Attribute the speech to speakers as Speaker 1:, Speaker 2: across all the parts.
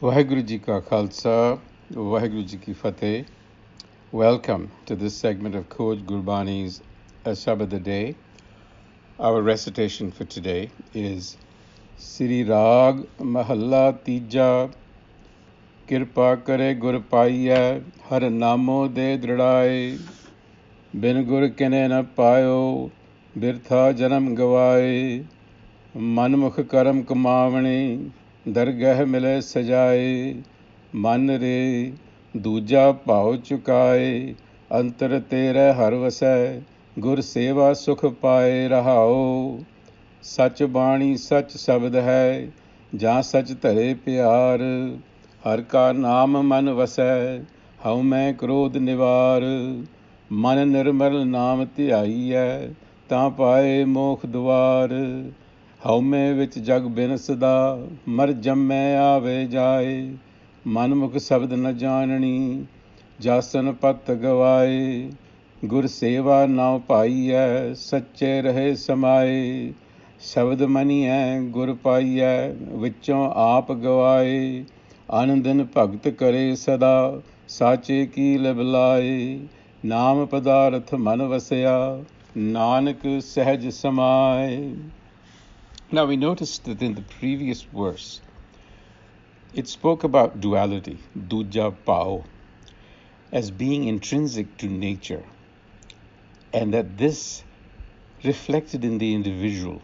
Speaker 1: Waheguru Ji Ka Khalsa, Waheguru Ji Ki Fateh. Welcome to this segment of Coach Gurbani's a-sabad-a-day. Our recitation for today is Sri Rag Mahalla Tija, Kirapa Kare Gur Paiye, Har Namo De Dridai, Bin Gur Kene Na Payo, Birtha Janam Gavaye, Manmukh Karam Kamavane, Dargah Mile Sajaye, मन रे दूजा भाव चुकाए अंतर तेरे हर वसै गुर सेवा सुख पाए रहाओ सच बाणी सच शब्द है जहाँ सच धरे प्यार हर का नाम मन वसै हऊ मैं क्रोध निवार मन निर्मल नाम ध्याईऐ तां पाए मोख द्वार हऊ मैं विच जग बिन सदा मर जम्मै आवे जाए मनमुख शब्द न जाननी जासन पत गवाए गुर सेवा नाव पाईऐ सच्चे रहे समाए शब्द मनीऐ गुर पाईऐ विचों आप गवाए आनंदन भगत करे सदा साचे की लबलाए नाम पदार्थ मन वसया नानक सहज समाए. Now we noticed that in the previous verse it spoke about duality, duja pao, as being intrinsic to nature, and that this reflected in the individual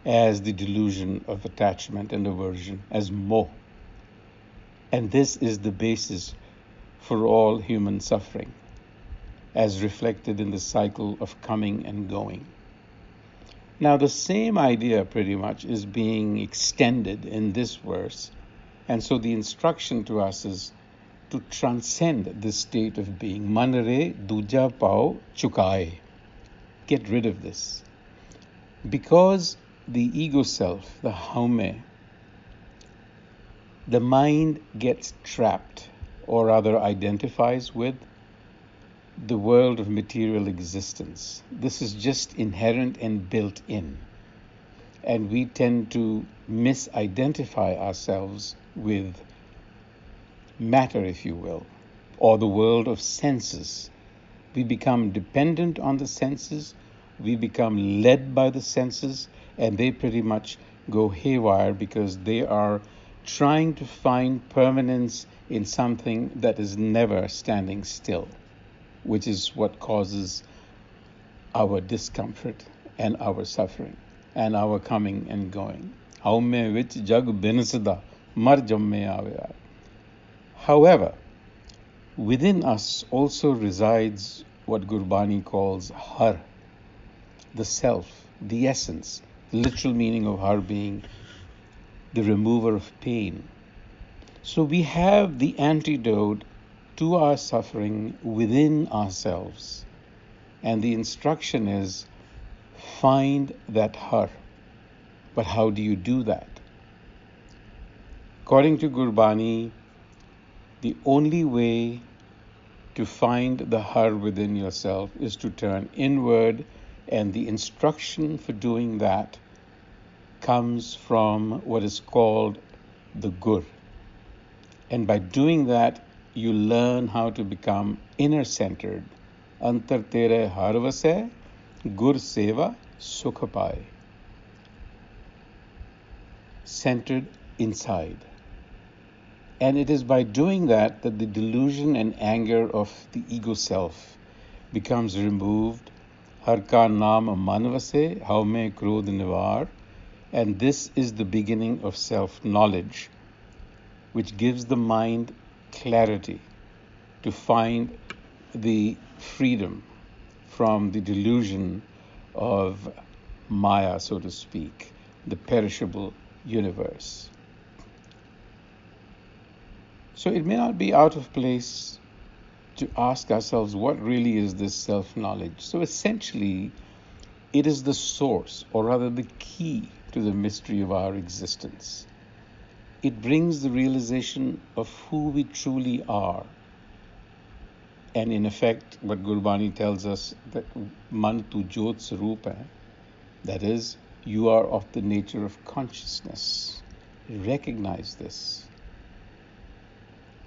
Speaker 1: as the delusion of attachment and aversion, as moh. And this is the basis for all human suffering, as reflected in the cycle of coming and going. Now the same idea pretty much is being extended in this verse. And so the instruction to us is to transcend this state of being. Manare duja pao chukai. Get rid of this. Because the ego self, the haume, the mind gets trapped, or rather identifies with the world of material existence. This is just inherent and built in. And we tend to misidentify ourselves with matter, if you will, or the world of senses. We become dependent on the senses, we become led by the senses, and they pretty much go haywire because they are trying to find permanence in something that is never standing still, which is what causes our discomfort and our suffering and our coming and going. Haume vich jag binsada mar jamme aave. However, within us also resides what Gurbani calls har, the self, the essence, the literal meaning of har being the remover of pain. So we have the antidote to our suffering within ourselves. And the instruction is, find that har. But how do you do that? According to Gurbani, the only way to find the har within yourself is to turn inward, and the instruction for doing that comes from what is called the gur. And by doing that, you learn how to become inner-centered. Antar tere har vase, gur seva sukh paye. Centered inside. And it is by doing that that the delusion and anger of the ego self becomes removed. Har ka naam man vase, haume krodh nivar. And this is the beginning of self-knowledge, which gives the mind clarity to find the freedom from the delusion of Maya, so to speak, the perishable universe. So it may not be out of place to ask ourselves, what really is this self-knowledge? So essentially, it is the source, or rather the key to the mystery of our existence. It brings the realization of who we truly are. And in effect, what Gurbani tells us, that man tu jot saroop hai, that is, you are of the nature of consciousness. Recognize this.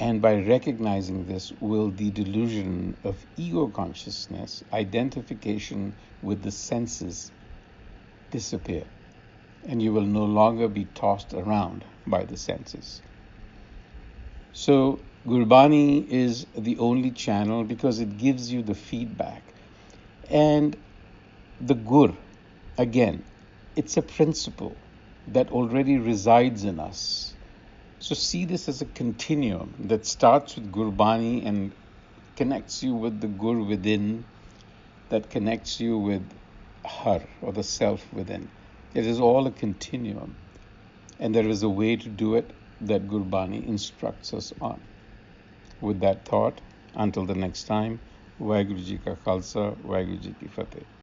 Speaker 1: And by recognizing this, will the delusion of ego consciousness, identification with the senses, disappear. And you will no longer be tossed around by the senses. So Gurbani is the only channel because it gives you the feedback. And the Gur, again, it's a principle that already resides in us. So see this as a continuum that starts with Gurbani and connects you with the Gur within, that connects you with Har, or the self within. It is all a continuum. And there is a way to do it that Gurbani instructs us on. With that thought, until the next time, Vaheguru Ji Ka Khalsa, Vaheguru Ji Ki Fateh.